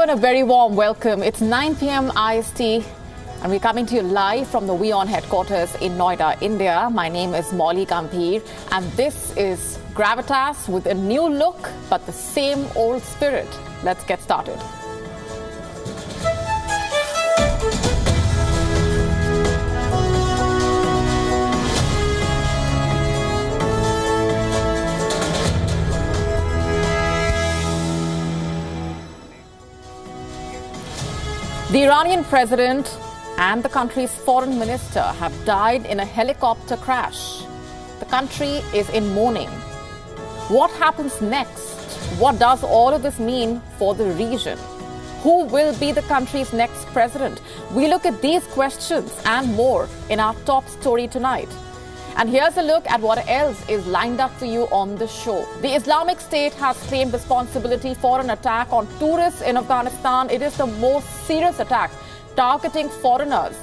everyone, a very warm welcome. It's 9 p.m. IST and we're coming to you live from the WION headquarters in Noida, India. My name is Molly Gambhir and this is Gravitas with a new look but the same old spirit. Let's get started. The Iranian president and the country's foreign minister have died in a helicopter crash. The country is in mourning. What happens next? What does all of this mean for the region? Who will be the country's next president? We look at these questions and more in our top story tonight. And here's a look at what else is lined up for you on the show. The Islamic State has claimed responsibility for an attack on tourists in Afghanistan. It is the most serious attack targeting foreigners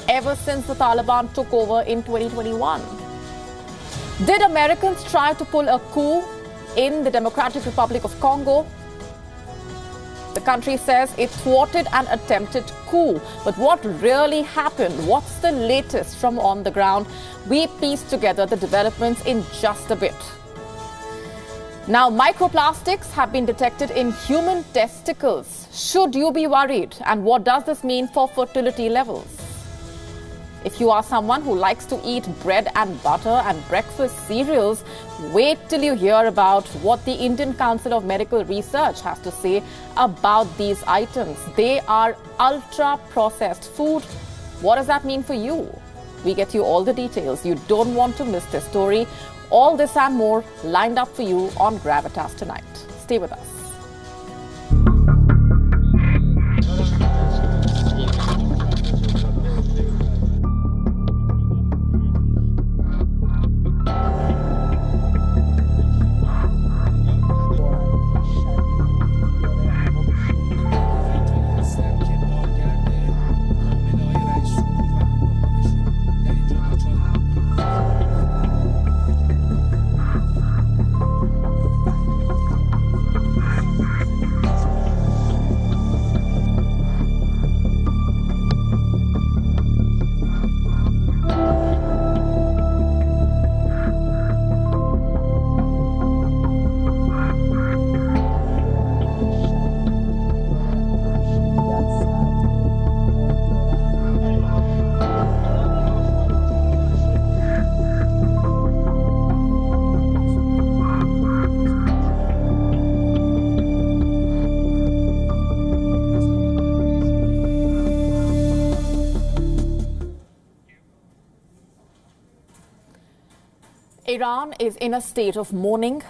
ever since the Taliban took over in 2021. Did Americans try to pull a coup in the Democratic Republic of Congo? The country says it thwarted an attempted coup. But what really happened? What's the latest from on the ground? We piece together the developments in just a bit. Now, microplastics have been detected in human testicles. Should you be worried? And what does this mean for fertility levels? If you are someone who likes to eat bread and butter and breakfast cereals, wait till you hear about what the Indian Council of Medical Research has to say about these items. They are ultra-processed food. What does that mean for you? We get you all the details. You don't want to miss this story. All this and more lined up for you on Gravitas tonight. Stay with us. Iran is in a state of mourning.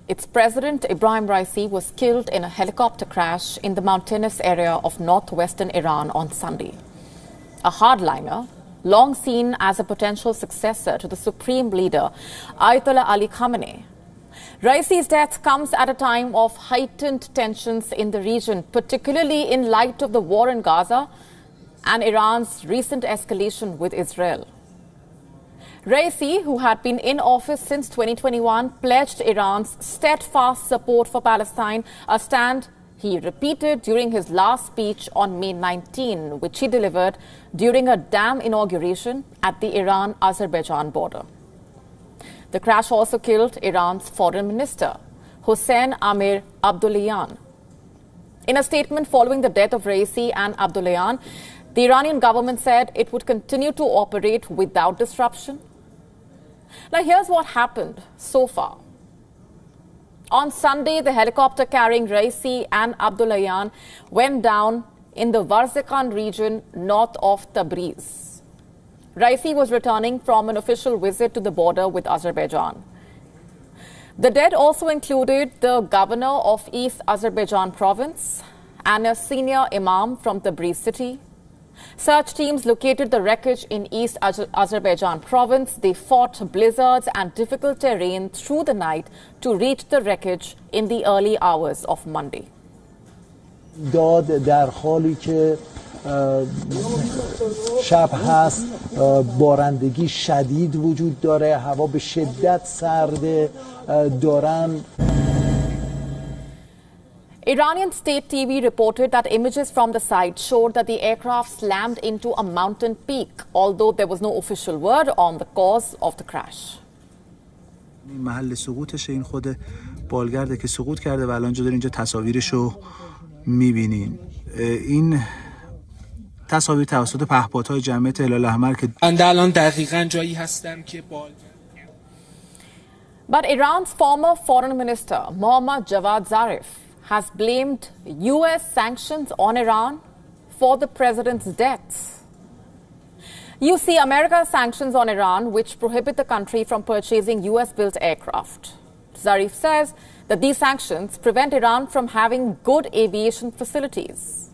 Its president, Ebrahim Raisi, was killed in a helicopter crash in the mountainous area of northwestern Iran on Sunday. A hardliner, long seen as a potential successor to the supreme leader, Ayatollah Ali Khamenei. Raisi's death comes at a time of heightened tensions in the region, particularly in light of the war in Gaza and Iran's recent escalation with Israel. Raisi, who had been in office since 2021, pledged Iran's steadfast support for Palestine, a stand he repeated during his last speech on May 19, which he delivered during a dam inauguration at the Iran-Azerbaijan border. The crash also killed Iran's foreign minister, Hossein Amir Abdollahian. In a statement following the death of Raisi and Abdollahian, the Iranian government said it would continue to operate without disruption. Now, here's what happened so far. On Sunday, the helicopter carrying Raisi and Abdollahian went down in the Varzekan region north of Tabriz. Raisi was returning from an official visit to the border with Azerbaijan. The dead also included the governor of East Azerbaijan province and a senior imam from Tabriz city. Search teams located the wreckage in East Azerbaijan province. They fought blizzards and difficult terrain through the night to reach the wreckage in the early hours of Monday. داد در حالی که شب هست، بارندگی شدید وجود داره، هوا به شدت سرده، دارن. Iranian state TV reported that images from the site showed that the aircraft slammed into a mountain peak, although there was no official word on the cause of the crash. محل سقوطش این خود بالگرده که سقوط کرده و الان دارین اینجا تصاویرشو می‌بینین. این تصاویر توسط پهپادهای جمعیت هلال احمر که الان دقیقاً جایی هستم که But Iran's former foreign minister Mohammad Javad Zarif has blamed US sanctions on Iran for the president's death. You see, America's sanctions on Iran, which prohibit the country from purchasing US-built aircraft. Zarif says that these sanctions prevent Iran from having good aviation facilities.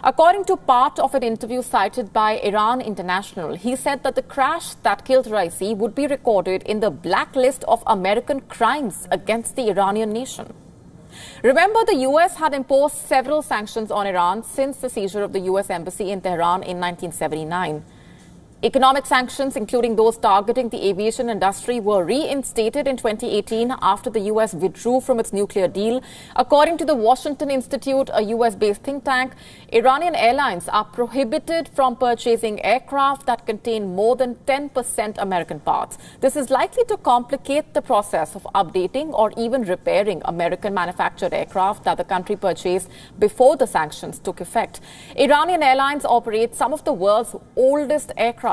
According to part of an interview cited by Iran International, he said that the crash that killed Raisi would be recorded in the blacklist of American crimes against the Iranian nation. Remember, the US had imposed several sanctions on Iran since the seizure of the US embassy in Tehran in 1979. Economic sanctions, including those targeting the aviation industry, were reinstated in 2018 after the U.S. withdrew from its nuclear deal. According to the Washington Institute, a U.S.-based think tank, Iranian airlines are prohibited from purchasing aircraft that contain more than 10% American parts. This is likely to complicate the process of updating or even repairing American-manufactured aircraft that the country purchased before the sanctions took effect. Iranian airlines operate some of the world's oldest aircraft.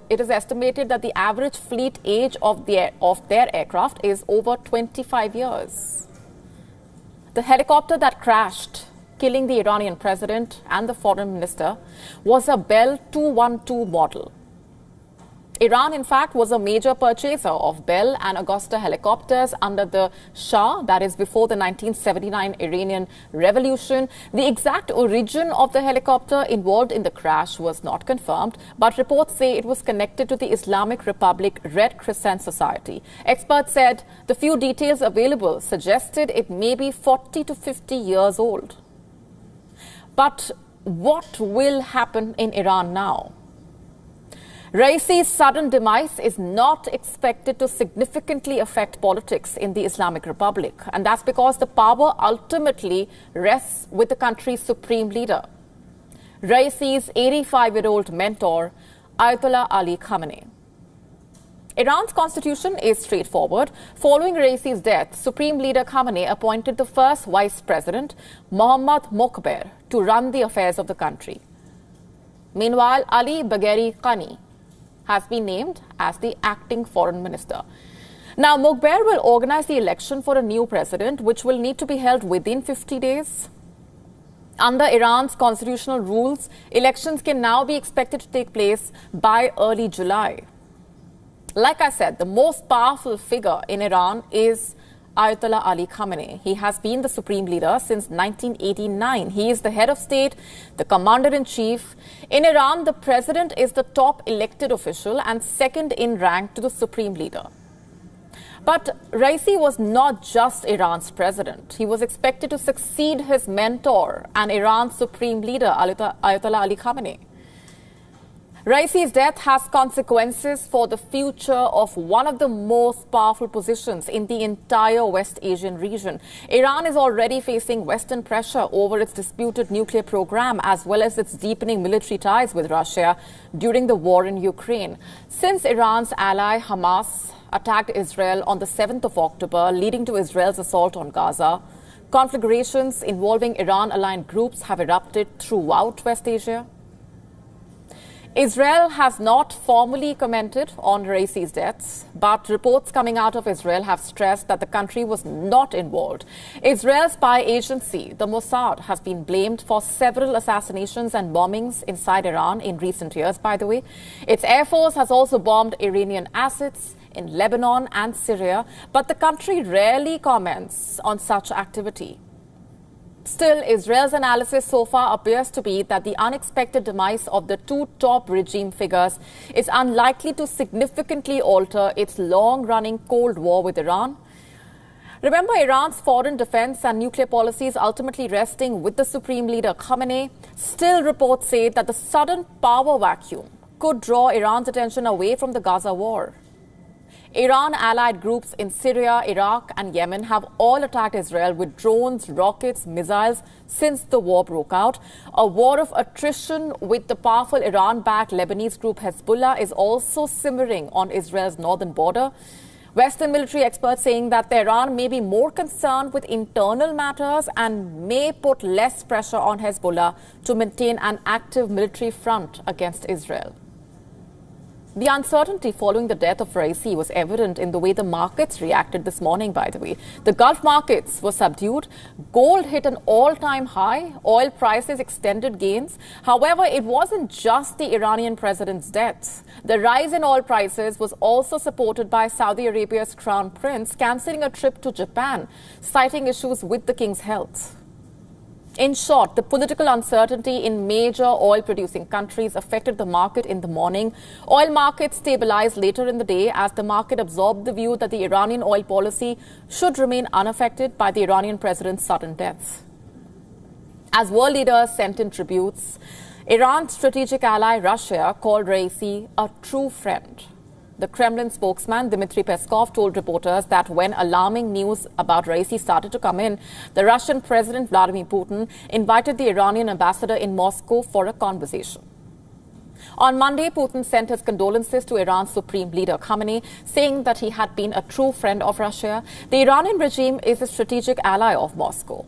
It is estimated that the average fleet age of their aircraft is over 25 years. The helicopter that crashed, killing the Iranian president and the foreign minister, was a Bell 212 model. Iran, in fact, was a major purchaser of Bell and Augusta helicopters under the Shah, that is before the 1979 Iranian Revolution. The exact origin of the helicopter involved in the crash was not confirmed, but reports say it was connected to the Islamic Republic Red Crescent Society. Experts said the few details available suggested it may be 40 to 50 years old. But what will happen in Iran now? Raisi's sudden demise is not expected to significantly affect politics in the Islamic Republic, and that's because the power ultimately rests with the country's supreme leader, Raisi's 85-year-old mentor, Ayatollah Ali Khamenei. Iran's constitution is straightforward. Following Raisi's death, Supreme Leader Khamenei appointed the first vice president, Mohammad Mokhber, to run the affairs of the country. Meanwhile, Ali Bagheri Qani has been named as the acting foreign minister. Now, Mokhber will organize the election for a new president, which will need to be held within 50 days. Under Iran's constitutional rules, elections can now be expected to take place by early July. Like I said, the most powerful figure in Iran is Ayatollah Ali Khamenei. He has been the supreme leader since 1989. He is the head of state, the commander-in-chief. In Iran, the president is the top elected official and second in rank to the supreme leader. But Raisi was not just Iran's president. He was expected to succeed his mentor and Iran's supreme leader, Ayatollah Ali Khamenei. Raisi's death has consequences for the future of one of the most powerful positions in the entire West Asian region. Iran is already facing Western pressure over its disputed nuclear program as well as its deepening military ties with Russia during the war in Ukraine. Since Iran's ally Hamas attacked Israel on the 7th of October, leading to Israel's assault on Gaza, conflagrations involving Iran-aligned groups have erupted throughout West Asia. Israel has not formally commented on Raisi's deaths, but reports coming out of Israel have stressed that the country was not involved. Israel's spy agency, the Mossad, has been blamed for several assassinations and bombings inside Iran in recent years, by the way. Its air force has also bombed Iranian assets in Lebanon and Syria, but the country rarely comments on such activity. Still, Israel's analysis so far appears to be that the unexpected demise of the two top regime figures is unlikely to significantly alter its long-running Cold War with Iran. Remember, Iran's foreign defense and nuclear policies ultimately resting with the supreme leader Khamenei. Still, reports say that the sudden power vacuum could draw Iran's attention away from the Gaza war. Iran-allied groups in Syria, Iraq and Yemen have all attacked Israel with drones, rockets, missiles since the war broke out. A war of attrition with the powerful Iran-backed Lebanese group Hezbollah is also simmering on Israel's northern border. Western military experts saying that Tehran may be more concerned with internal matters and may put less pressure on Hezbollah to maintain an active military front against Israel. The uncertainty following the death of Raisi was evident in the way the markets reacted this morning, by the way. The Gulf markets were subdued. Gold hit an all-time high. Oil prices extended gains. However, it wasn't just the Iranian president's death. The rise in oil prices was also supported by Saudi Arabia's crown prince cancelling a trip to Japan, citing issues with the king's health. In short, the political uncertainty in major oil-producing countries affected the market in the morning. Oil markets stabilized later in the day as the market absorbed the view that the Iranian oil policy should remain unaffected by the Iranian president's sudden death. As world leaders sent in tributes, Iran's strategic ally Russia called Raisi a true friend. The Kremlin spokesman Dmitry Peskov told reporters that when alarming news about Raisi started to come in, the Russian President Vladimir Putin invited the Iranian ambassador in Moscow for a conversation. On Monday, Putin sent his condolences to Iran's supreme leader Khamenei, saying that he had been a true friend of Russia. The Iranian regime is a strategic ally of Moscow.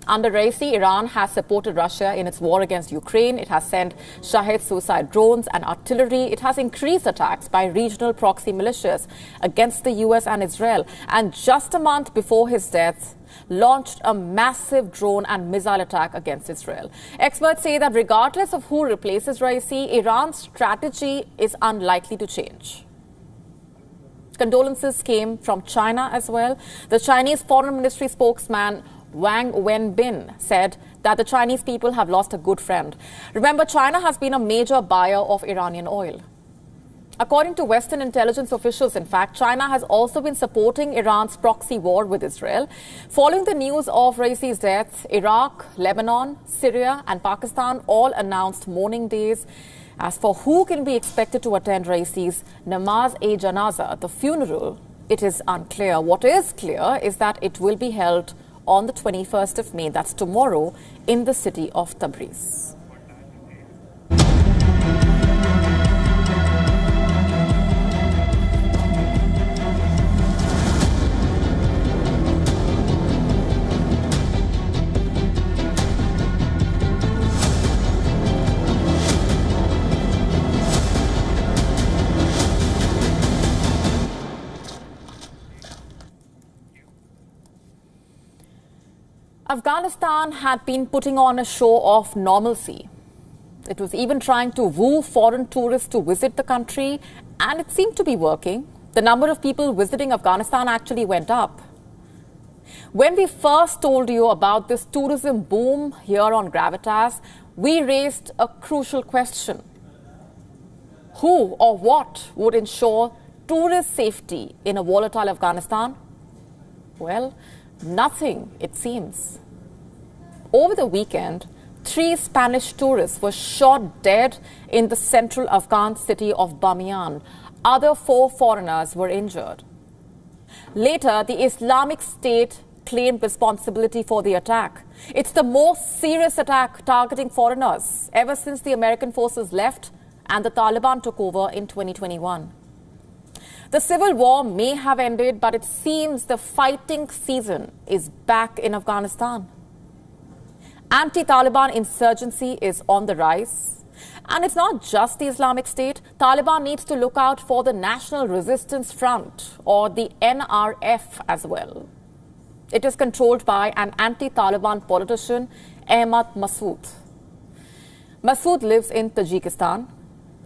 Under Raisi, Iran has supported Russia in its war against Ukraine. It has sent Shahed suicide drones and artillery. It has increased attacks by regional proxy militias against the US and Israel. And just a month before his death, launched a massive drone and missile attack against Israel. Experts say that regardless of who replaces Raisi, Iran's strategy is unlikely to change. Condolences came from China as well. The Chinese Foreign Ministry spokesman Wang Wenbin said that the Chinese people have lost a good friend. Remember, China has been a major buyer of Iranian oil. According to Western intelligence officials, in fact, China has also been supporting Iran's proxy war with Israel. Following the news of Raisi's death, Iraq, Lebanon, Syria and Pakistan all announced mourning days. As for who can be expected to attend Raisi's Namaz-e-Janaza, the funeral, it is unclear. What is clear is that it will be held on the 21st of May, that's tomorrow, in the city of Tabriz. Afghanistan had been putting on a show of normalcy. It was even trying to woo foreign tourists to visit the country, and it seemed to be working. The number of people visiting Afghanistan actually went up. When we first told you about this tourism boom here on Gravitas, we raised a crucial question. Who or what would ensure tourist safety in a volatile Afghanistan? Well, nothing, it seems. Over the weekend, 3 Spanish tourists were shot dead in the central Afghan city of Bamiyan. Other 4 foreigners were injured. Later, the Islamic State claimed responsibility for the attack. It's the most serious attack targeting foreigners ever since the American forces left and the Taliban took over in 2021. The civil war may have ended, but it seems the fighting season is back in Afghanistan. Anti-Taliban insurgency is on the rise. And it's not just the Islamic State. Taliban needs to look out for the National Resistance Front, or the NRF, as well. It is controlled by an anti-Taliban politician, Ahmad Massoud. Massoud lives in Tajikistan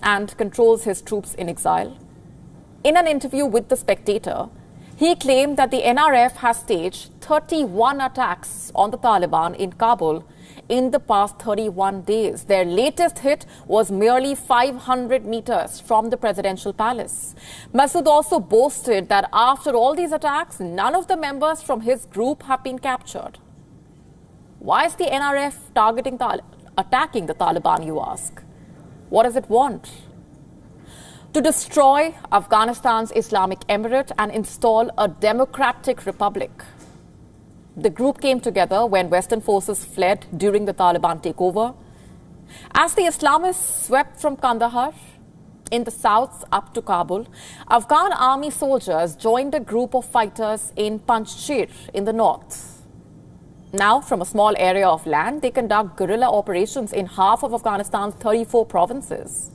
and controls his troops in exile. In an interview with The Spectator, he claimed that the NRF has staged 31 attacks on the Taliban in Kabul in the past 31 days. Their latest hit was merely 500 meters from the presidential palace. Massoud also boasted that after all these attacks, none of the members from his group have been captured. Why is the NRF attacking the Taliban, you ask? What does it want? to destroy Afghanistan's Islamic Emirate and install a democratic republic. The group came together when Western forces fled during the Taliban takeover. As the Islamists swept from Kandahar in the south up to Kabul, Afghan army soldiers joined a group of fighters in Panjshir in the north. Now, from a small area of land, they conduct guerrilla operations in half of Afghanistan's 34 provinces.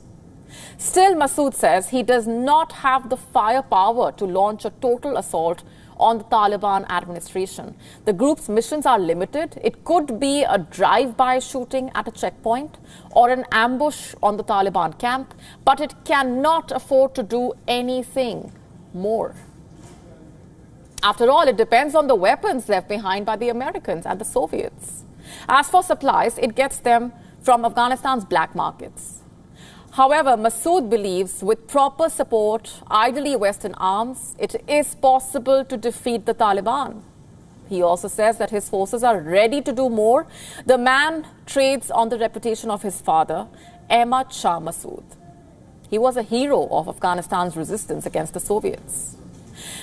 Still, Masood says he does not have the firepower to launch a total assault on the Taliban administration. The group's missions are limited. It could be a drive-by shooting at a checkpoint or an ambush on the Taliban camp, but it cannot afford to do anything more. After all, it depends on the weapons left behind by the Americans and the Soviets. As for supplies, it gets them from Afghanistan's black markets. However, Masood believes with proper support, ideally Western arms, it is possible to defeat the Taliban. He also says that his forces are ready to do more. The man trades on the reputation of his father, Ahmad Shah Masood. He was a hero of Afghanistan's resistance against the Soviets.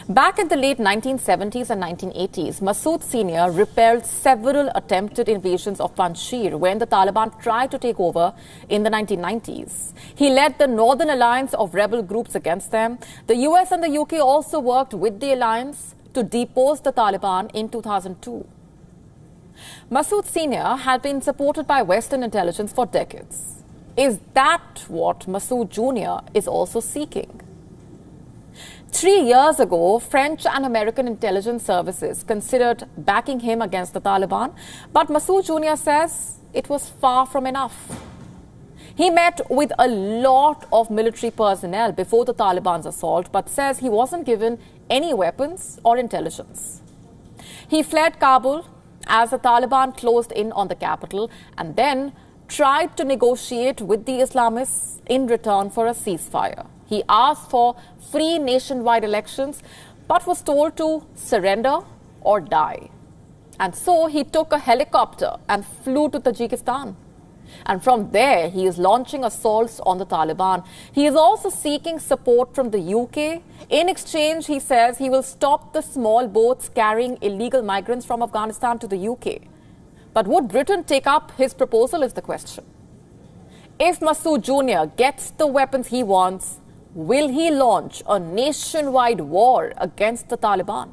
Back in the late 1970s and 1980s, Masood Sr. repelled several attempted invasions of Panjshir when the Taliban tried to take over in the 1990s. He led the Northern Alliance of rebel groups against them. The US and the UK also worked with the alliance to depose the Taliban in 2002. Masood Sr. had been supported by Western intelligence for decades. Is that what Masood Jr. is also seeking? 3 years ago, French and American intelligence services considered backing him against the Taliban, but Masood Jr. says it was far from enough. He met with a lot of military personnel before the Taliban's assault, but says he wasn't given any weapons or intelligence. He fled Kabul as the Taliban closed in on the capital and then tried to negotiate with the Islamists in return for a ceasefire. He asked for free nationwide elections, but was told to surrender or die. And so he took a helicopter and flew to Tajikistan. And from there, he is launching assaults on the Taliban. He is also seeking support from the UK. In exchange, he says he will stop the small boats carrying illegal migrants from Afghanistan to the UK. But would Britain take up his proposal is the question. If Masood Jr. gets the weapons he wants, will he launch a nationwide war against the Taliban?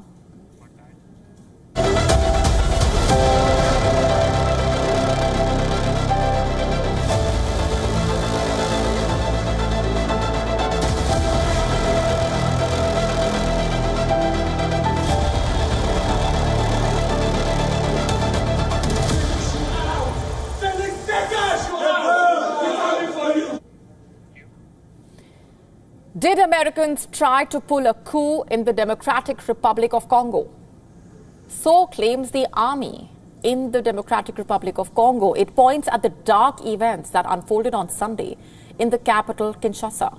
Did Americans try to pull a coup in the Democratic Republic of Congo? So claims the army in the Democratic Republic of Congo. It points at the dark events that unfolded on Sunday in the capital, Kinshasa.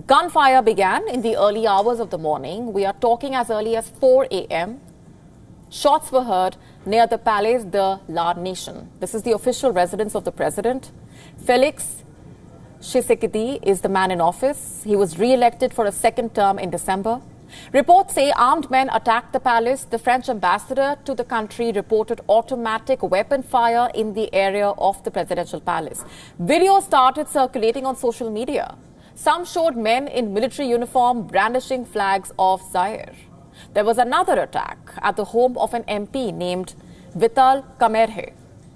Gunfire began in the early hours of the morning. We are talking as early as 4 a.m. Shots were heard near the Palais de la Nation. This is the official residence of the president. Felix Tshisekedi is the man in office. He was re-elected for a second term in December. Reports say armed men attacked the palace. The French ambassador to the country reported automatic weapon fire in the area of the presidential palace. Videos started circulating on social media. Some showed men in military uniform brandishing flags of Zaire. There was another attack at the home of an MP named Vital Kamerhe.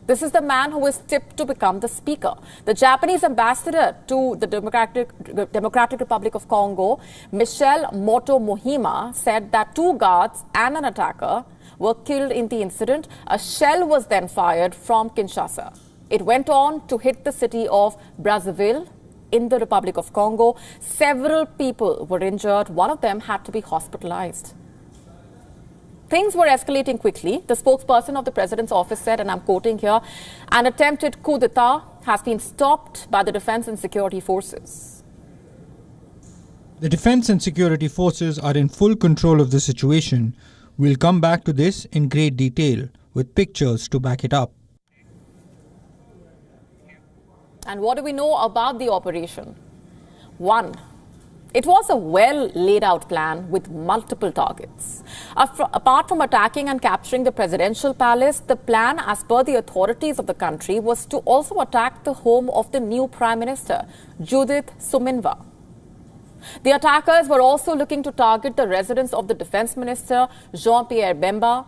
This is the man who is tipped to become the speaker. The Japanese ambassador to the Democratic Republic of Congo, Michel Moto Mohima, said that 2 guards and an attacker were killed in the incident. A shell was then fired from Kinshasa. It went on to hit the city of Brazzaville in the Republic of Congo. Several people were injured. One of them had to be hospitalized. Things were escalating quickly. The spokesperson of the president's office said, and I'm quoting here, an attempted coup d'etat has been stopped by the defense and security forces. The defense and security forces are in full control of the situation. We'll come back to this in great detail with pictures to back it up. And what do we know about the operation? One, it was a well laid out plan with multiple targets. Apart from attacking and capturing the presidential palace, the plan, as per the authorities of the country, was to also attack the home of the new Prime Minister, Judith Suminwa. The attackers were also looking to target the residence of the Defense Minister, Jean-Pierre Bemba.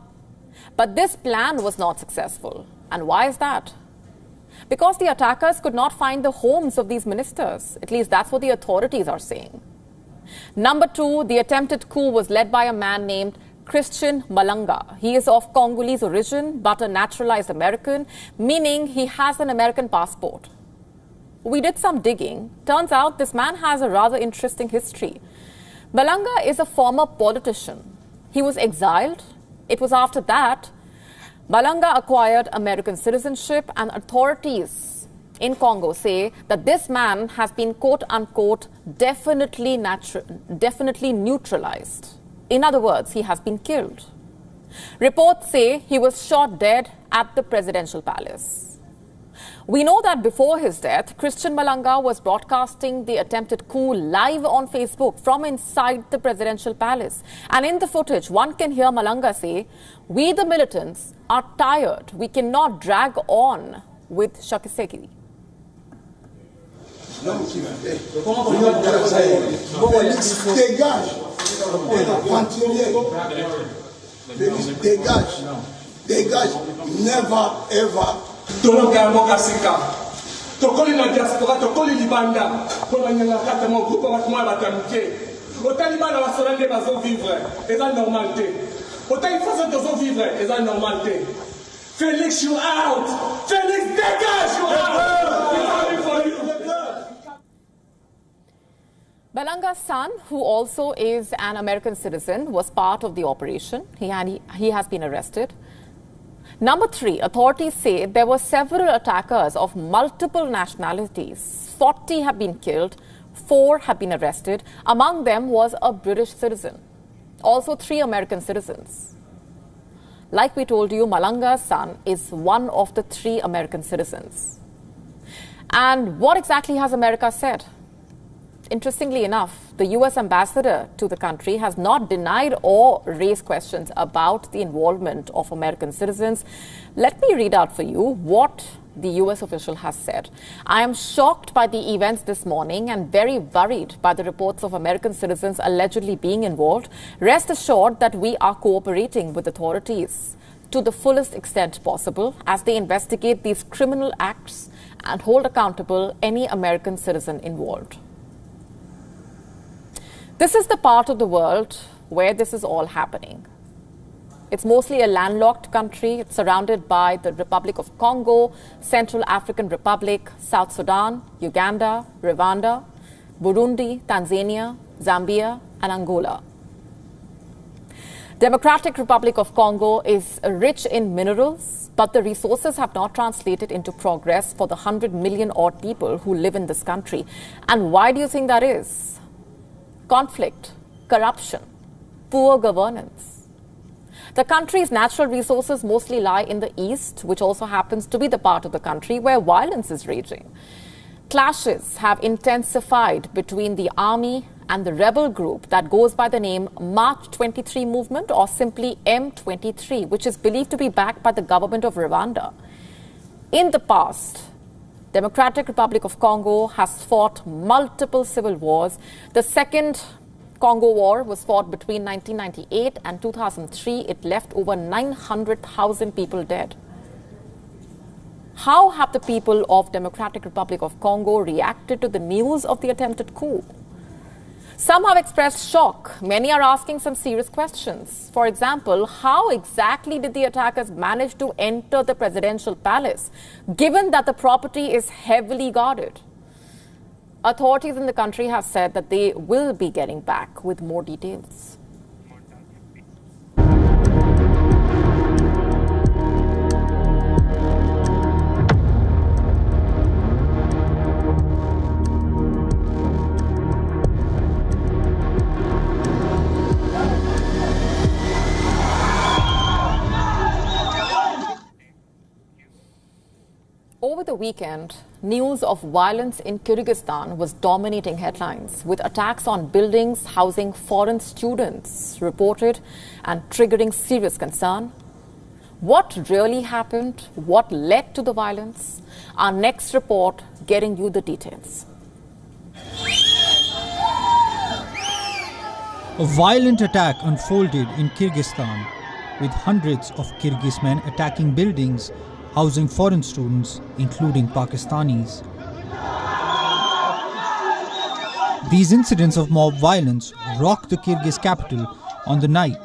But this plan was not successful. And why is that? Because the attackers could not find the homes of these ministers. At least that's what the authorities are saying. Number two, the attempted coup was led by a man named Christian Malanga. He is of Congolese origin but a naturalized American, meaning he has an American passport. We did some digging. Turns out this man has a rather interesting history. Malanga is a former politician. He was exiled. It was after that Malanga acquired American citizenship, and authorities in Congo say that this man has been quote-unquote definitely neutralized. In other words, he has been killed. Reports say he was shot dead at the presidential palace. We know that before his death, Christian Malanga was broadcasting the attempted coup live on Facebook from inside the presidential palace. And in the footage, one can hear Malanga say, "We the militants are tired. We cannot drag on with Shakiseki." Dégage, never ever. Toloka mokasika tokoli na diaspora tokoli libanda pour banyanga kata mon groupe battement batamuke otali bana basolande bazo vivre eza normalité otali façon de vivre eza normalité. Félix, you out. Félix, dégage, you out. Malanga's son, who also is an American citizen, was part of the operation. He has been arrested. Number three, authorities say there were several attackers of multiple nationalities. 40 have been killed, 4 have been arrested. Among them was a British citizen, also 3 American citizens. Like we told you, Malanga's son is one of the 3 American citizens. And what exactly has America said? Interestingly enough, the US ambassador to the country has not denied or raised questions about the involvement of American citizens. Let me read out for you what the US official has said. "I am shocked by the events this morning and very worried by the reports of American citizens allegedly being involved. Rest assured that we are cooperating with authorities to the fullest extent possible as they investigate these criminal acts and hold accountable any American citizen involved." This is the part of the world where this is all happening. It's mostly a landlocked country. It's surrounded by the Republic of Congo, Central African Republic, South Sudan, Uganda, Rwanda, Burundi, Tanzania, Zambia, and Angola. Democratic Republic of Congo is rich in minerals, but the resources have not translated into progress for the 100 million odd people who live in this country. And why do you think that is? Conflict, corruption, poor governance. The country's natural resources mostly lie in the east, which also happens to be the part of the country where violence is raging. Clashes have intensified between the army and the rebel group that goes by the name March 23 Movement, or simply M23, which is believed to be backed by the government of Rwanda. In the past, Democratic Republic of Congo has fought multiple civil wars. The Second Congo War was fought between 1998 and 2003. It left over 900,000 people dead. How have the people of Democratic Republic of Congo reacted to the news of the attempted coup? Some have expressed shock. Many are asking some serious questions. For example, how exactly did the attackers manage to enter the presidential palace, given that the property is heavily guarded? Authorities in the country have said that they will be getting back with more details. Over the weekend, news of violence in Kyrgyzstan was dominating headlines, with attacks on buildings housing foreign students reported and triggering serious concern. What really happened? What led to the violence? Our next report getting you the details. A violent attack unfolded in Kyrgyzstan, with hundreds of Kyrgyz men attacking buildings housing foreign students, including Pakistanis. These incidents of mob violence rocked the Kyrgyz capital on the night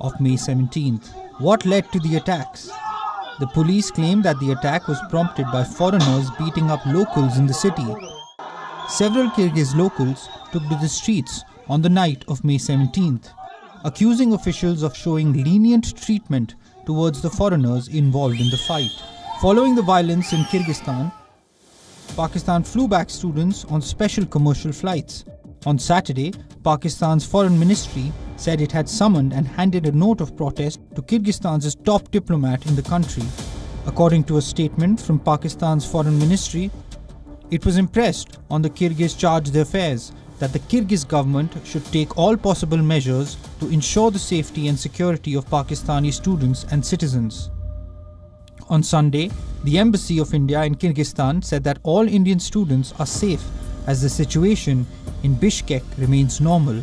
of May 17th. What led to the attacks? The police claimed that the attack was prompted by foreigners beating up locals in the city. Several Kyrgyz locals took to the streets on the night of May 17th, accusing officials of showing lenient treatment towards the foreigners involved in the fight. Following the violence in Kyrgyzstan, Pakistan flew back students on special commercial flights. On Saturday, Pakistan's foreign ministry said it had summoned and handed a note of protest to Kyrgyzstan's top diplomat in the country. According to a statement from Pakistan's foreign ministry, it was impressed on the Kyrgyz chargé d'affaires that the Kyrgyz government should take all possible measures to ensure the safety and security of Pakistani students and citizens. On Sunday, the Embassy of India in Kyrgyzstan said that all Indian students are safe as the situation in Bishkek remains normal.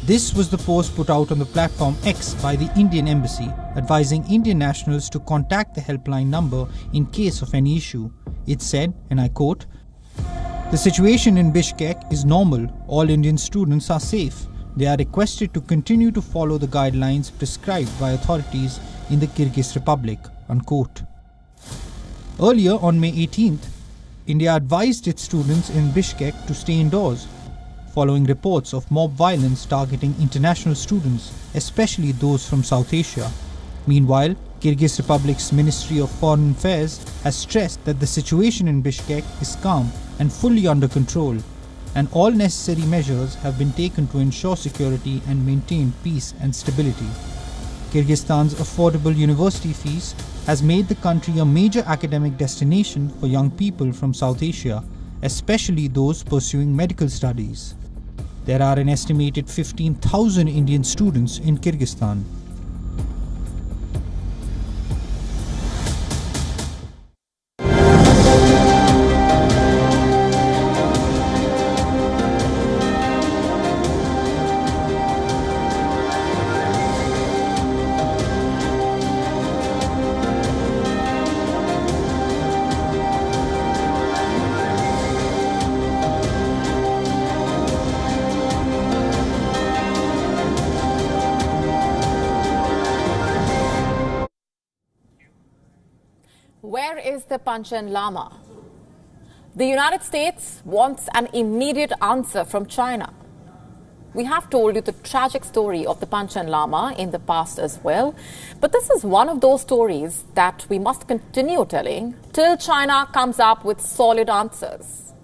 This was the post put out on the platform X by the Indian Embassy, advising Indian nationals to contact the helpline number in case of any issue. It said, and I quote, "The situation in Bishkek is normal. All Indian students are safe. They are requested to continue to follow the guidelines prescribed by authorities in the Kyrgyz Republic," unquote. Earlier on May 18th, India advised its students in Bishkek to stay indoors, following reports of mob violence targeting international students, especially those from South Asia. Meanwhile, Kyrgyz Republic's Ministry of Foreign Affairs has stressed that the situation in Bishkek is calm and fully under control, and all necessary measures have been taken to ensure security and maintain peace and stability. Kyrgyzstan's affordable university fees has made the country a major academic destination for young people from South Asia, especially those pursuing medical studies. There are an estimated 15,000 Indian students in Kyrgyzstan. Where is the Panchen Lama? The United States wants an immediate answer from China. We have told you the tragic story of the Panchen Lama in the past as well, but this is one of those stories that we must continue telling till China comes up with solid answers.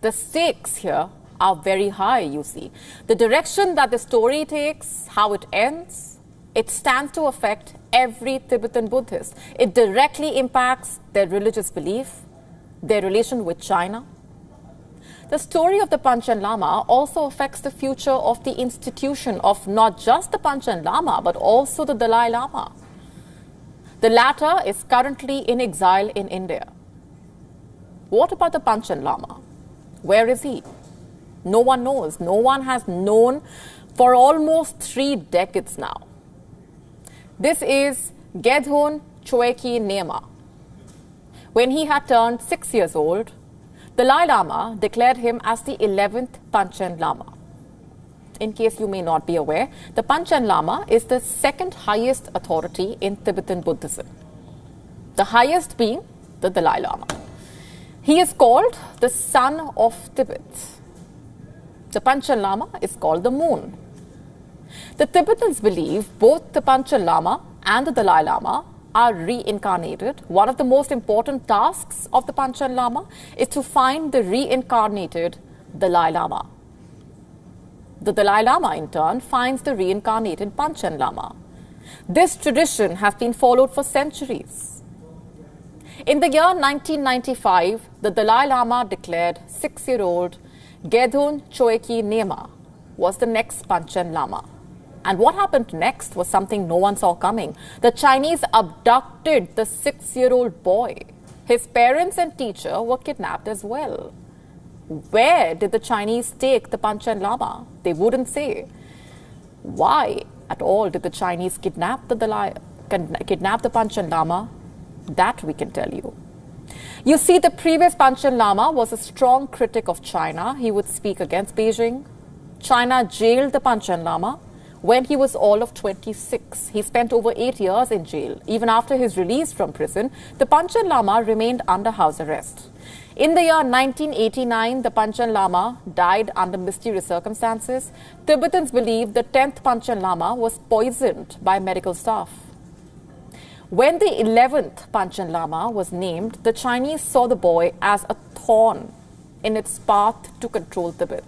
The stakes here are very high, you see. The direction that the story takes, how it ends, it stands to affect every Tibetan Buddhist. It directly impacts their religious belief, their relation with China. The story of the Panchen Lama also affects the future of the institution of not just the Panchen Lama, but also the Dalai Lama. The latter is currently in exile in India. What about the Panchen Lama? Where is he? No one knows. No one has known for almost 3 decades now. This is Gedhun Choeki Nema. When he had turned 6 years old, the Dalai Lama declared him as the 11th Panchen Lama. In case you may not be aware, the Panchen Lama is the second highest authority in Tibetan Buddhism, the highest being the Dalai Lama. He is called the son of Tibet. The Panchen Lama is called the moon. The Tibetans believe both the Panchen Lama and the Dalai Lama are reincarnated. One of the most important tasks of the Panchen Lama is to find the reincarnated Dalai Lama. The Dalai Lama, in turn, finds the reincarnated Panchen Lama. This tradition has been followed for centuries. In the year 1995, the Dalai Lama declared 6-year-old Gedun Choeki Nema was the next Panchen Lama. And what happened next was something no one saw coming. The Chinese abducted the 6-year-old boy. His parents and teacher were kidnapped as well. Where did the Chinese take the Panchen Lama? They wouldn't say. Why at all did the Chinese kidnap the Panchen Lama? That we can tell you. You see, the previous Panchen Lama was a strong critic of China. He would speak against Beijing. China jailed the Panchen Lama when he was all of 26. He spent over 8 years in jail. Even after his release from prison, the Panchen Lama remained under house arrest. In the year 1989, the Panchen Lama died under mysterious circumstances. Tibetans believe the 10th Panchen Lama was poisoned by medical staff. When the 11th Panchen Lama was named, the Chinese saw the boy as a thorn in its path to control Tibet.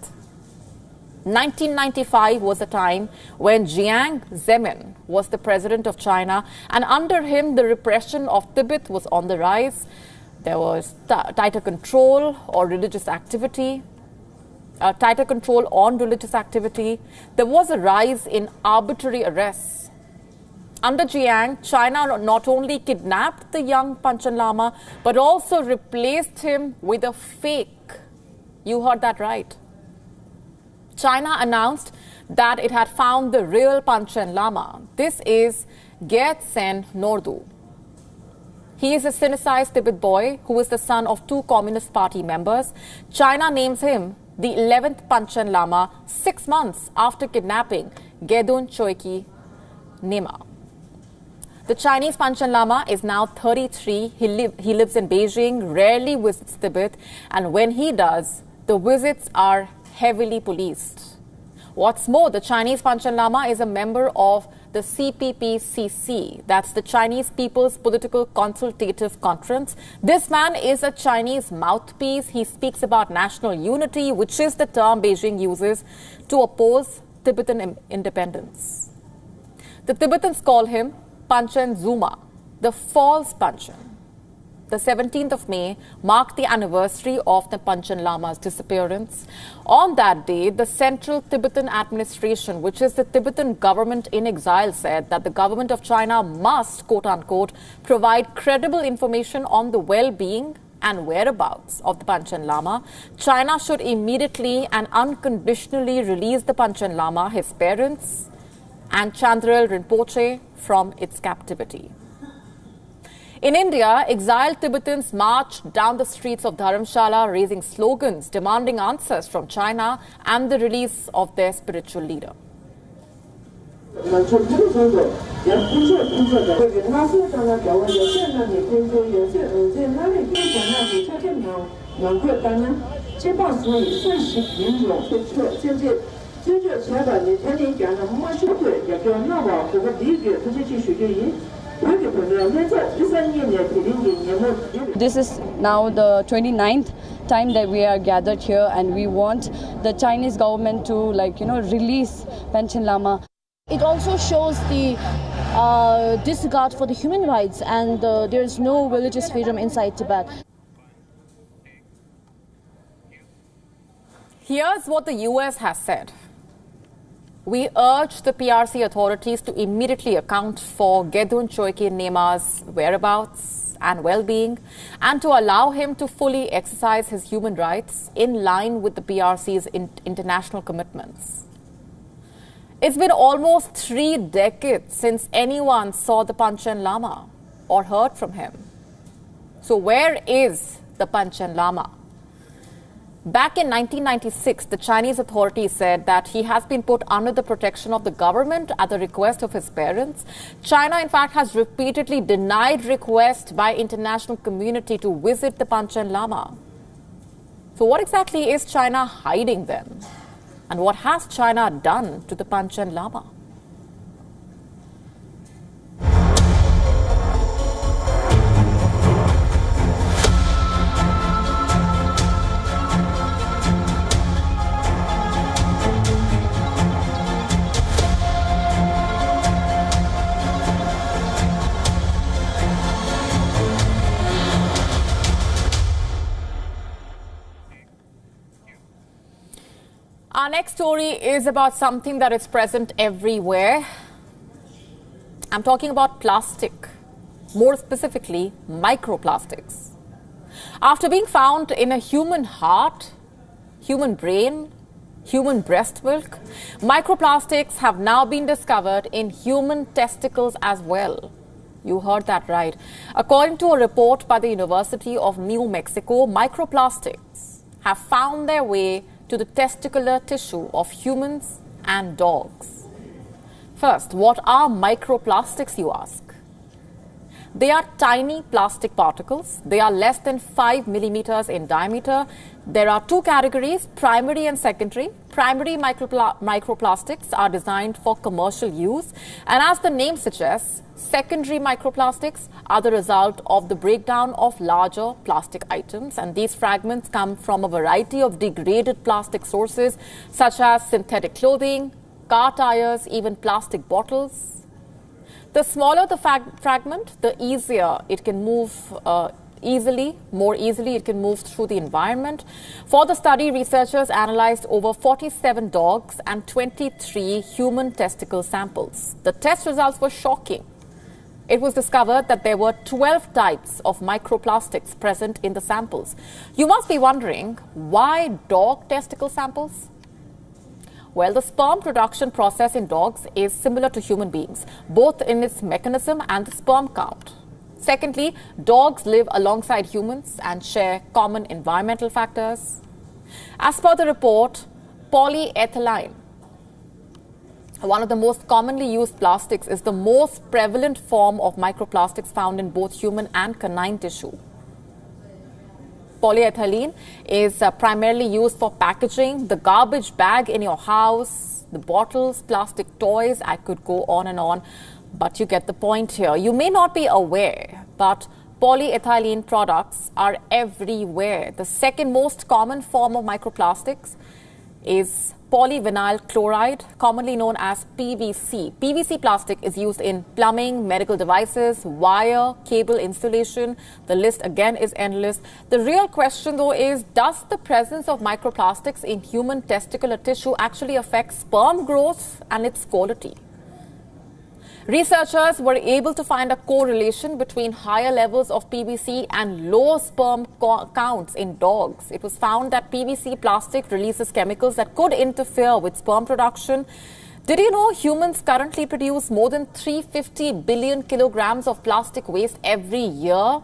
1995 was a time when Jiang Zemin was the president of China, and under him the repression of Tibet was on the rise. There was tighter control on religious activity. There was a rise in arbitrary arrests. Under Jiang, China not only kidnapped the young Panchen Lama, but also replaced him with a fake. You heard that right. China announced that it had found the real Panchen Lama. This is Gyatsen Nordu. He is a Sinicized Tibet boy who is the son of 2 Communist Party members. China names him the 11th Panchen Lama 6 months after kidnapping Gedun Choeki Nema. The Chinese Panchen Lama is now 33. He lives in Beijing, rarely visits Tibet, and when he does, the visits are heavily policed. What's more, the Chinese Panchen Lama is a member of the CPPCC, that's the Chinese People's Political Consultative Conference. This man is a Chinese mouthpiece. He speaks about national unity, which is the term Beijing uses to oppose Tibetan independence. The Tibetans call him Panchen Zuma, the false Panchen. The 17th of May marked the anniversary of the Panchen Lama's disappearance. On that day, the Central Tibetan Administration, which is the Tibetan government in exile, said that the government of China must, quote-unquote, provide credible information on the well-being and whereabouts of the Panchen Lama. China should immediately and unconditionally release the Panchen Lama, his parents, and Chandrel Rinpoche from its captivity. In India, exiled Tibetans marched down the streets of Dharamshala, raising slogans demanding answers from China and the release of their spiritual leader. This is now the 29th time that we are gathered here, and we want the Chinese government to release Panchen Lama. It also shows the disregard for the human rights, and there is no religious freedom inside Tibet. Here's what the US has said. We urge the PRC authorities to immediately account for Gedun Choeki Nema's whereabouts and well-being, and to allow him to fully exercise his human rights in line with the PRC's international commitments. It's been almost 3 decades since anyone saw the Panchen Lama or heard from him. So where is the Panchen Lama? Back in 1996, the Chinese authorities said that he has been put under the protection of the government at the request of his parents. China, in fact, has repeatedly denied requests by international community to visit the Panchen Lama. So what exactly is China hiding then? And what has China done to the Panchen Lama? next story is about something that is present everywhere. I'm talking about plastic, more specifically microplastics. After being found in a human heart, human brain, human breast milk, microplastics have now been discovered in human testicles as well. You heard that right. According to a report by the University of New Mexico, microplastics have found their way to the testicular tissue of humans and dogs. First, what are microplastics, you ask? They are tiny plastic particles. They are less than 5 millimeters in diameter. There are two categories, primary and secondary. Primary microplastics are designed for commercial use. And as the name suggests, secondary microplastics are the result of the breakdown of larger plastic items. And these fragments come from a variety of degraded plastic sources, such as synthetic clothing, car tires, even plastic bottles. The smaller the fragment, the easier it can move more easily it can move through the environment. For the study, researchers analyzed over 47 dogs and 23 human testicle samples. The test results were shocking. It was discovered that there were 12 types of microplastics present in the samples. You must be wondering, why dog testicle samples? Well, the sperm production process in dogs is similar to human beings, both in its mechanism and the sperm count. Secondly, dogs live alongside humans and share common environmental factors. As per the report, polyethylene, one of the most commonly used plastics, is the most prevalent form of microplastics found in both human and canine tissue. Polyethylene is primarily used for packaging, the garbage bag in your house, the bottles, plastic toys. I could go on, but you get the point here. You may not be aware, but polyethylene products are everywhere. The second most common form of microplastics is polyvinyl chloride, commonly known as PVC. PVC plastic is used in plumbing, medical devices, wire, cable installation. The list again is endless. The real question though is, does the presence of microplastics in human testicular tissue actually affect sperm growth and its quality? Researchers were able to find a correlation between higher levels of PVC and low sperm counts in dogs. It was found that PVC plastic releases chemicals that could interfere with sperm production. Did you know humans currently produce more than 350 billion kilograms of plastic waste every year?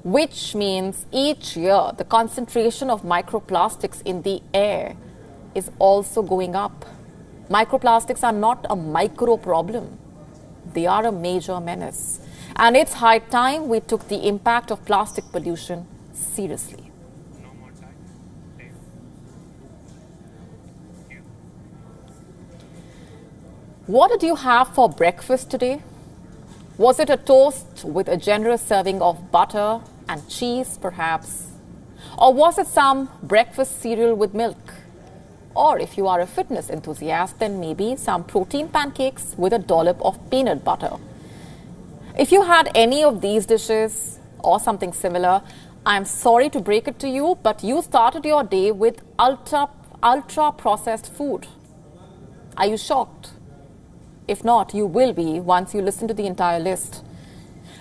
Which means each year the concentration of microplastics in the air is also going up. Microplastics are not a micro problem. They are a major menace. And it's high time we took the impact of plastic pollution seriously. What did you have for breakfast today? Was it a toast with a generous serving of butter and cheese, perhaps? Or was it some breakfast cereal with milk? Or if you are a fitness enthusiast, then maybe some protein pancakes with a dollop of peanut butter. If you had any of these dishes or something similar, I'm sorry to break it to you, but you started your day with ultra processed food. Are you shocked? If not, you will be once you listen to the entire list.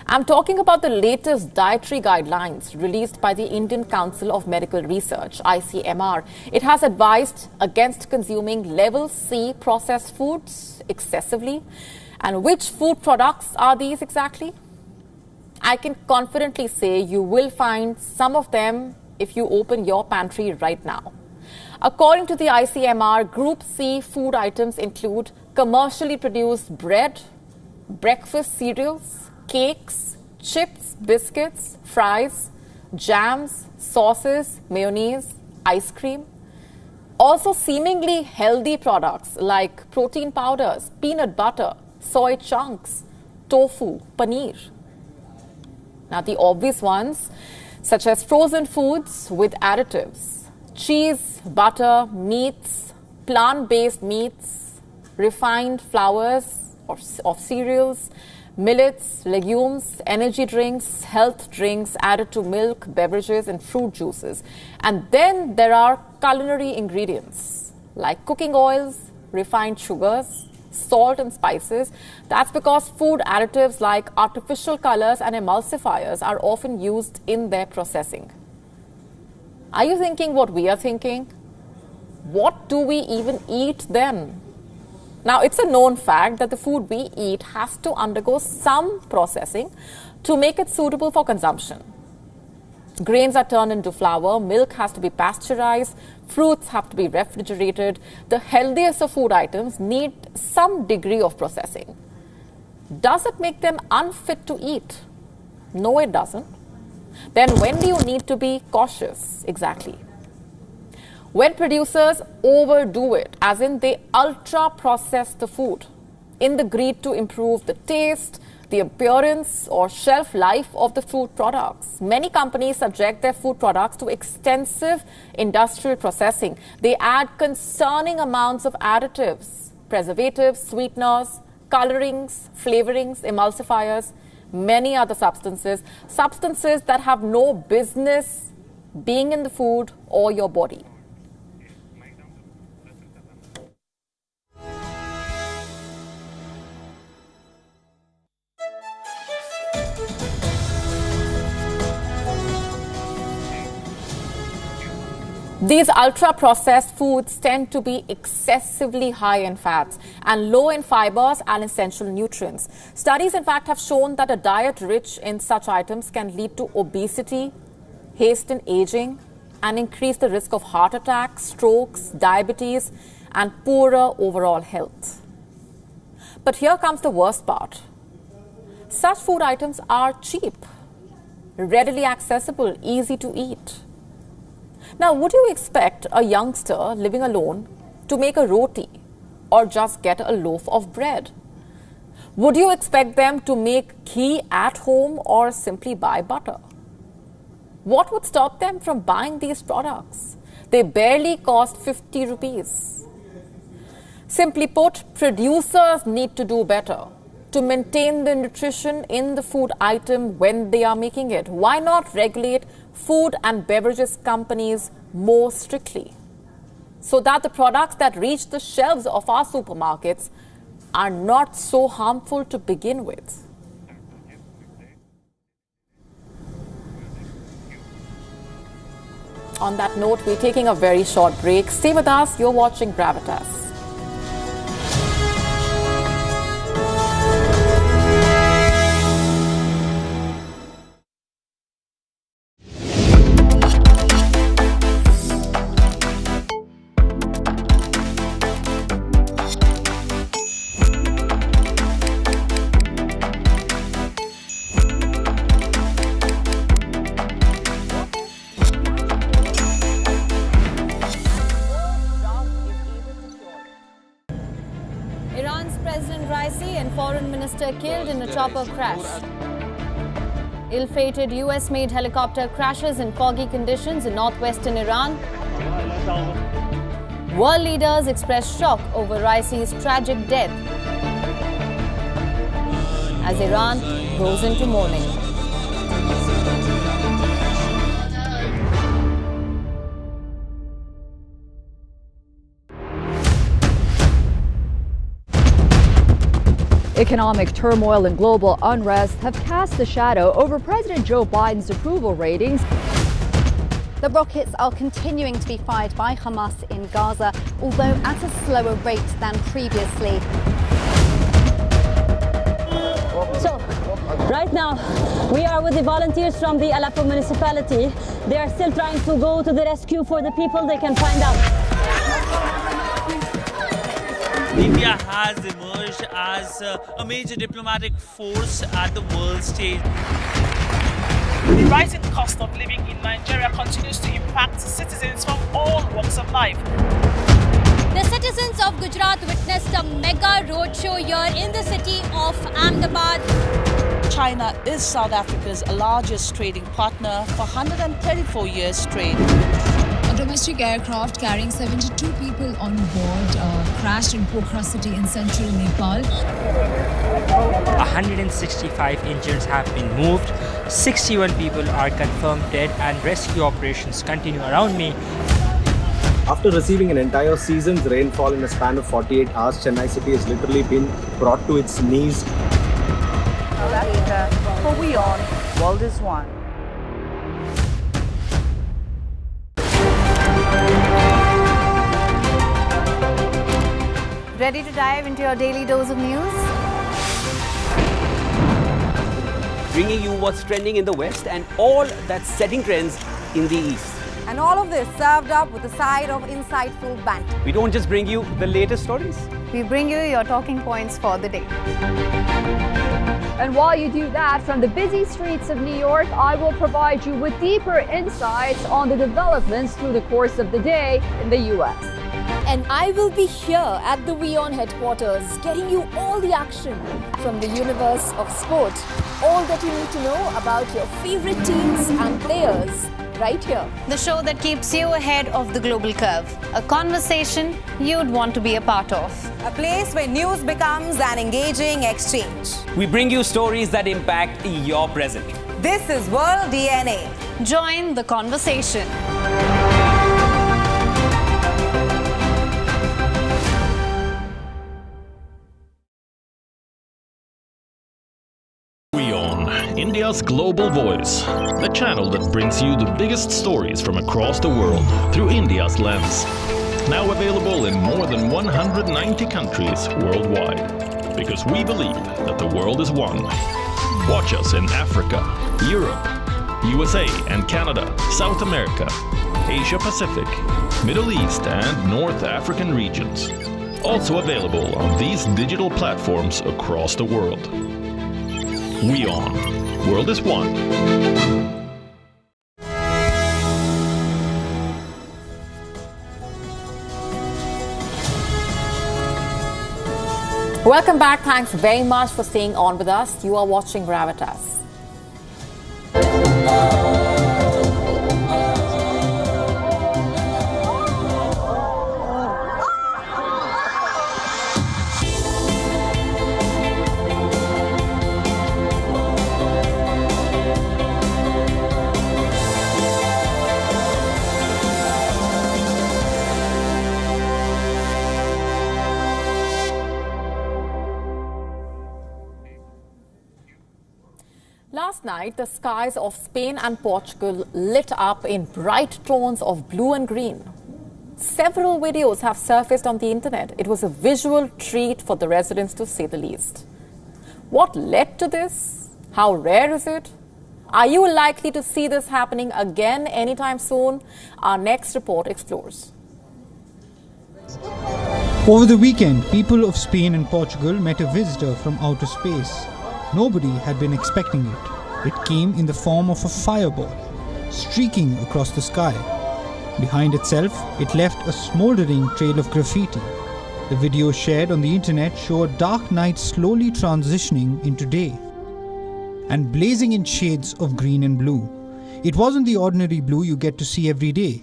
I'm talking about the latest dietary guidelines released by the Indian Council of Medical Research, ICMR. It has advised against consuming level C processed foods excessively. And which food products are these exactly? I can confidently say you will find some of them if you open your pantry right now. According to the ICMR, Group C food items include commercially produced bread, breakfast cereals, cakes, chips, biscuits, fries, jams, sauces, mayonnaise, ice cream. Also seemingly healthy products like protein powders, peanut butter, soy chunks, tofu, paneer. Now the obvious ones, such as frozen foods with additives, cheese, butter, meats, plant-based meats, refined flours of cereals, millets, legumes, energy drinks, health drinks added to milk, beverages and fruit juices. And then there are culinary ingredients like cooking oils, refined sugars, salt and spices. That's because food additives like artificial colors and emulsifiers are often used in their processing. Are you thinking what we are thinking? What do we even eat then? Now, it's a known fact that the food we eat has to undergo some processing to make it suitable for consumption. Grains are turned into flour, milk has to be pasteurized, fruits have to be refrigerated. The healthiest of food items need some degree of processing. Does it make them unfit to eat? No, it doesn't. Then when do you need to be cautious exactly? When producers overdo it, as in they ultra-process the food in the greed to improve the taste, the appearance or shelf life of the food products. Many companies subject their food products to extensive industrial processing. They add concerning amounts of additives, preservatives, sweeteners, colorings, flavorings, emulsifiers, many other substances that have no business being in the food or your body. These ultra-processed foods tend to be excessively high in fats and low in fibers and essential nutrients. Studies, in fact, have shown that a diet rich in such items can lead to obesity, hasten aging, and increase the risk of heart attacks, strokes, diabetes, and poorer overall health. But here comes the worst part. Such food items are cheap, readily accessible, easy to eat. Now, would you expect a youngster living alone to make a roti or just get a loaf of bread? Would you expect them to make ghee at home or simply buy butter? What would stop them from buying these products? They barely cost 50 rupees. Simply put, producers need to do better to maintain the nutrition in the food item when they are making it. Why not regulate food and beverages companies more strictly so that the products that reach the shelves of our supermarkets are not so harmful to begin with? On that note, we're taking a very short break. Stay with us. You're watching Gravitas. Iran's President Raisi and Foreign Minister killed in a chopper crash. Ill-fated US-made helicopter crashes in foggy conditions in northwestern Iran. World leaders express shock over Raisi's tragic death as Iran goes into mourning. Economic turmoil and global unrest have cast a shadow over President Joe Biden's approval ratings. The rockets are continuing to be fired by Hamas in Gaza, although at a slower rate than previously. So, right now, we are with the volunteers from the Aleppo municipality. They are still trying to go to the rescue for the people they can find out. India has emerged as a major diplomatic force at the world stage. The rising cost of living in Nigeria continues to impact citizens from all walks of life. The citizens of Gujarat witnessed a mega roadshow here in the city of Ahmedabad. China is South Africa's largest trading partner for 134 years straight. A domestic aircraft carrying 72 people on board crashed in Pokhara city in central Nepal. 165 injuries have been moved, 61 people are confirmed dead, and rescue operations continue around me. After receiving an entire season's rainfall in a span of 48 hours, Chennai city has literally been brought to its knees. For WION, World is One. Ready to dive into your daily dose of news? Bringing you what's trending in the West and all that's setting trends in the East. And all of this served up with a side of insightful banter. We don't just bring you the latest stories. We bring you your talking points for the day. And while you do that, from the busy streets of New York, I will provide you with deeper insights on the developments through the course of the day in the US. And I will be here at the WION headquarters, getting you all the action from the universe of sport. All that you need to know about your favorite teams and players, right here. The show that keeps you ahead of the global curve. A conversation you'd want to be a part of. A place where news becomes an engaging exchange. We bring you stories that impact your present. This is World DNA. Join the conversation. WION, India's global voice, the channel that brings you the biggest stories from across the world through India's lens. Now available in more than 190 countries worldwide. Because we believe that the world is one. Watch us in Africa, Europe, USA and Canada, South America, Asia Pacific, Middle East and North African regions. Also available on these digital platforms across the world. WION, World is One. Welcome back. Thanks very much for staying on with us. You are watching Gravitas. Last night, the skies of Spain and Portugal lit up in bright tones of blue and green. Several videos have surfaced on the internet. It was a visual treat for the residents, to say the least. What led to this? How rare is it? Are you likely to see this happening again anytime soon? Our next report explores. Over the weekend, people of Spain and Portugal met a visitor from outer space. Nobody had been expecting it. It came in the form of a fireball, streaking across the sky. Behind itself, it left a smoldering trail of graffiti. The videos shared on the internet show a dark night slowly transitioning into day, and blazing in shades of green and blue. It wasn't the ordinary blue you get to see every day.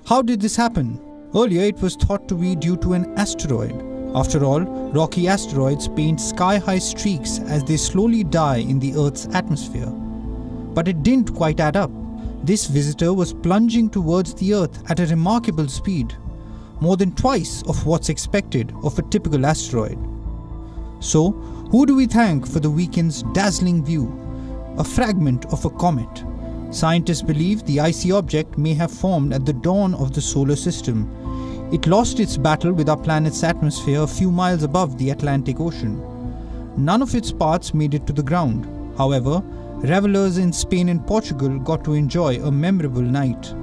How did this happen? Earlier, it was thought to be due to an asteroid. After all, rocky asteroids paint sky-high streaks as they slowly die in the Earth's atmosphere. But it didn't quite add up. This visitor was plunging towards the Earth at a remarkable speed, more than twice of what's expected of a typical asteroid. So, who do we thank for the weekend's dazzling view? A fragment of a comet. Scientists believe the icy object may have formed at the dawn of the solar system. It lost its battle with our planet's atmosphere a few miles above the Atlantic Ocean. None of its parts made it to the ground. However, revelers in Spain and Portugal got to enjoy a memorable night.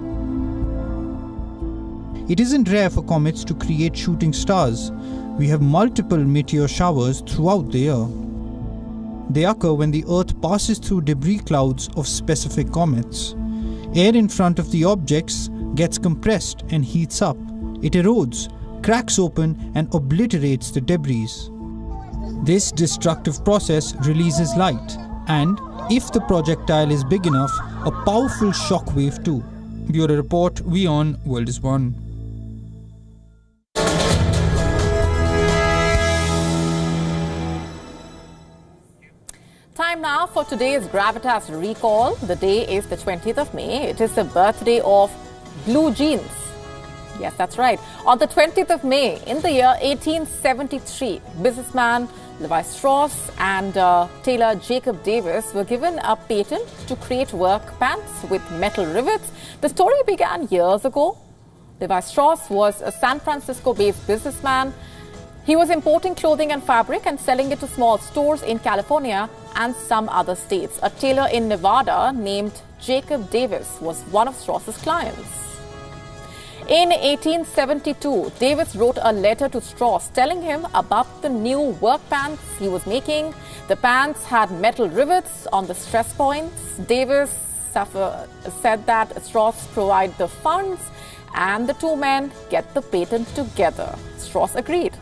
It isn't rare for comets to create shooting stars. We have multiple meteor showers throughout the year. They occur when the Earth passes through debris clouds of specific comets. Air in front of the objects gets compressed and heats up. It erodes, cracks open and obliterates the debris. This destructive process releases light and, if the projectile is big enough, a powerful shock wave too. Bureau Report, WION, World is One. Time now for today's Gravitas Recall. The day is the 20th of May. It is the birthday of Blue Jeans. Yes, that's right. On the 20th of May, in the year 1873, businessman Levi Strauss and tailor Jacob Davis were given a patent to create work pants with metal rivets. The story began years ago. Levi Strauss was a San Francisco-based businessman. He was importing clothing and fabric and selling it to small stores in California and some other states. A tailor in Nevada named Jacob Davis was one of Strauss's clients. In 1872, Davis wrote a letter to Strauss telling him about the new work pants he was making. The pants had metal rivets on the stress points. Davis said that Strauss provide the funds and the two men get the patent together. Strauss agreed.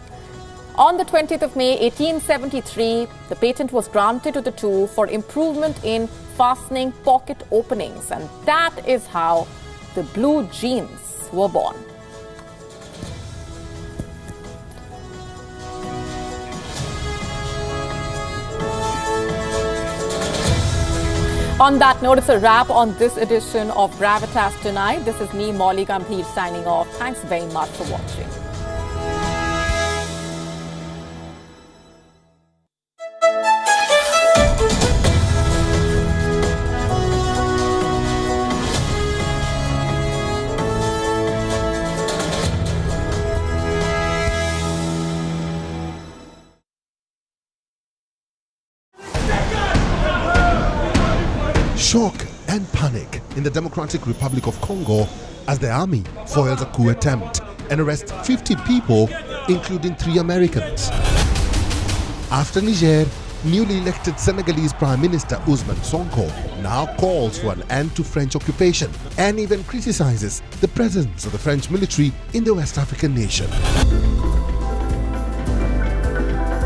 On the 20th of May, 1873, the patent was granted to the two for improvement in fastening pocket openings, and that is how the blue jeans were born. On that note, it's a wrap on this edition of Gravitas tonight. This is me, Molly Gambhir, signing off. Thanks very much for watching. Shock and panic in the Democratic Republic of Congo as the army foils a coup attempt and arrests 50 people, including 3 Americans. After Niger, newly elected Senegalese Prime Minister Ousmane Sonko now calls for an end to French occupation and even criticizes the presence of the French military in the West African nation.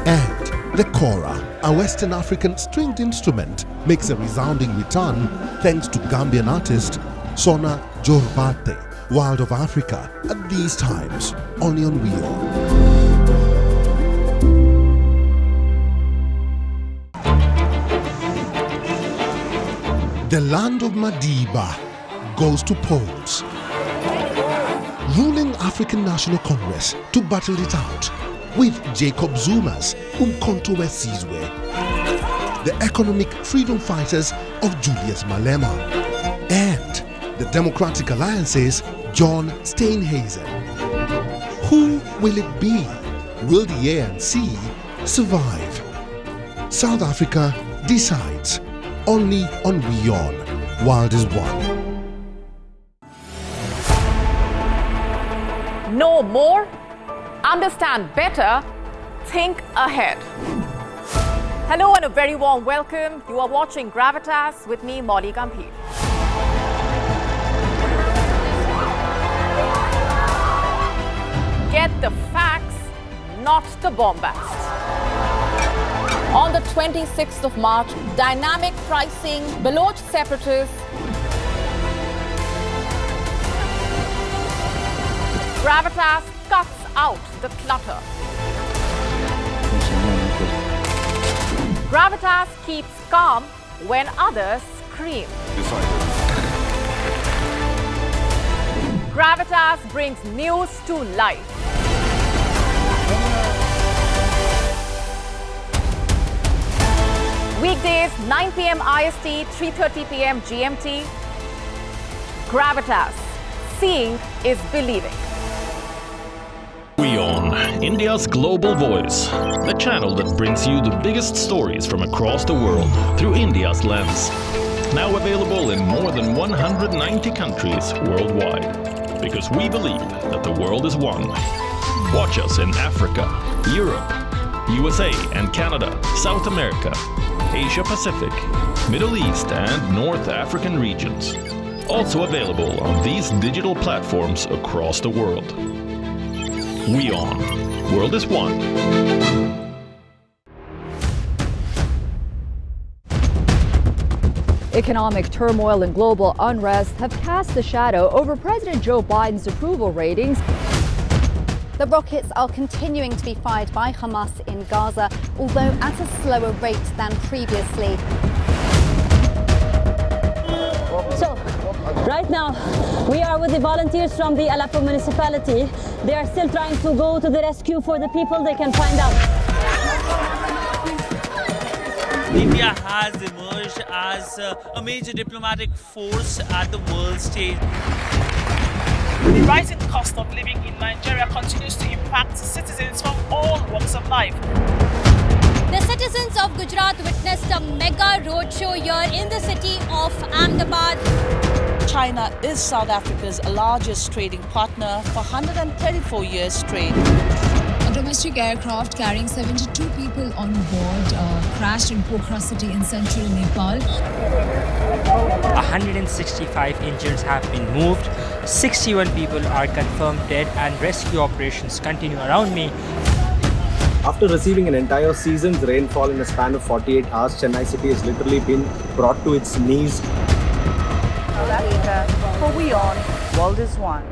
And the kora, a Western African stringed instrument, makes a resounding return thanks to Gambian artist Sona Jorbate, Wild of Africa, at these times, only on WION. The land of Madiba goes to polls. Ruling African National Congress to battle it out with Jacob Zuma's Umkhonto we Sizwe, the economic freedom fighters of Julius Malema, and the Democratic Alliance's John Steenhuisen. Who will it be? Will the ANC survive? South Africa decides only on WION. World is One. Know more? Understand better? Think ahead. Hello and a very warm welcome. You are watching Gravitas with me, Molly Gambhir. Get the facts, not the bombast. On the 26th of March, dynamic pricing, Baloch separatists, Gravitas cuts out the clutter. Gravitas keeps calm when others scream. Gravitas brings news to life. Weekdays, 9 p.m. IST, 3:30 p.m. GMT. Gravitas. Seeing is believing. WION, India's global voice, the channel that brings you the biggest stories from across the world through India's lens. Now available in more than 190 countries worldwide. Because we believe that the world is one. Watch us in Africa, Europe, USA and Canada, South America, Asia Pacific, Middle East and North African regions. Also available on these digital platforms across the world. WION. World is One. Economic turmoil and global unrest have cast a shadow over President Joe Biden's approval ratings. The rockets are continuing to be fired by Hamas in Gaza, although at a slower rate than previously. So, Right now, we are with the volunteers from the Aleppo municipality. They are still trying to go to the rescue for the people they can find out. India has emerged as a major diplomatic force at the world stage. The rising cost of living in Nigeria continues to impact citizens from all walks of life. The citizens of Gujarat witnessed a mega roadshow here in the city of Ahmedabad. China is South Africa's largest trading partner for 134 years straight. A domestic aircraft carrying 72 people on board crashed in Pokhara city in central Nepal. 165 injuries have been moved. 61 people are confirmed dead and rescue operations continue around me. After receiving an entire season's rainfall in a span of 48 hours, Chennai city has literally been brought to its knees. South Africa, for WION, World is One.